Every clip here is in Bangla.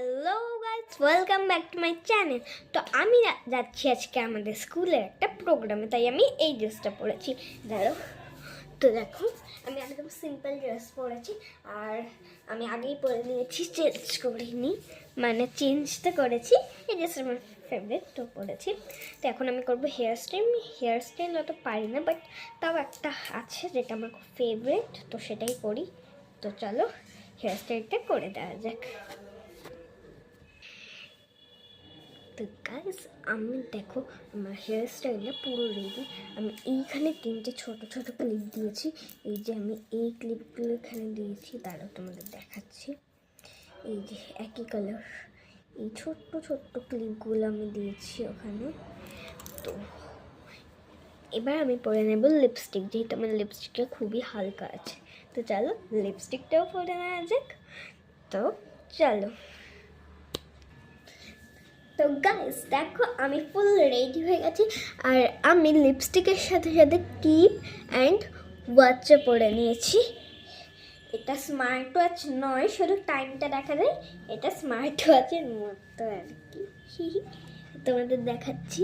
Hello guys, welcome back to my channel. তো আমি যাচ্ছি আজকে আমাদের স্কুলের একটা প্রোগ্রামে, তাই আমি এই ড্রেসটা পরেছি। দেখো আমি একদম সিম্পল ড্রেস পরেছি, আর আমি আগেই পরে নিয়েছি, চেঞ্জ করিনি, মানে চেঞ্জটা করেছি। এই ড্রেসটা আমার ফেভারিট, তো পরেছি। তো এখন আমি করবো হেয়ার স্টাইল অত পারি না, বাট তাও একটা আছে যেটা আমার খুব ফেভারিট, তো সেটাই করি। তো চলো হেয়ার স্টাইলটা করে দেওয়া যাক। তো গাইস, আমি দেখো আমার হেয়ার স্টাইলটা পুরো রেডি। আমি এইখানে তিনটে ছোট ছোট ক্লিপ দিয়েছি। এই যে আমি এই ক্লিপগুলো এখানে দিয়েছি, তারও তোমাদের দেখাচ্ছি। এই যে একই কালার, এই ছোট্ট ছোট্ট ক্লিপগুলো আমি দিয়েছি ওখানে। তো এবার আমি পরে নেব লিপস্টিক, যেহেতু আমার লিপস্টিকটা খুবই হালকা আছে। তো চলো লিপস্টিকটাও পরে নেওয়া যাক। তো চলো। তো গাইস দেখো আমি ফুল রেডি হয়ে গেছি, আর আমি লিপস্টিকের সাথে সাথে ক্লিপ অ্যান্ড ওয়াচও পরে নিয়েছি। এটা স্মার্ট ওয়াচ নয়, শুধু টাইমটা দেখা যায়। এটা স্মার্ট ওয়াচের মতো আর কি। তোমাদের দেখাচ্ছি,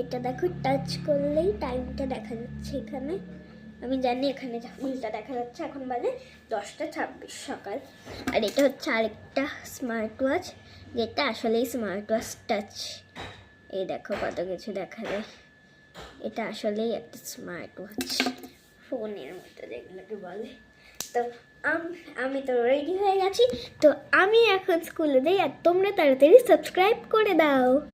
এটা দেখো টাচ করলেই টাইমটা দেখা যাচ্ছে এখানে। আমি জানি এখানে উল্টা দেখা যাচ্ছে, এখন বাজে 10:26 সকাল। আর এটা হচ্ছে আরেকটা স্মার্ট ওয়াচ, যেটা আসলেই স্মার্ট ওয়াচ টাচ। এই দেখো কত কিছু দেখা যায়। এটা আসলেই একটা স্মার্ট ওয়াচ, ফোনের মতো যেগুলোকে বলে। তো আমি তো রেডি হয়ে গেছি। তো আমি এখন স্কুলে যাই, আর তোমরা তাড়াতাড়ি সাবস্ক্রাইব করে দাও।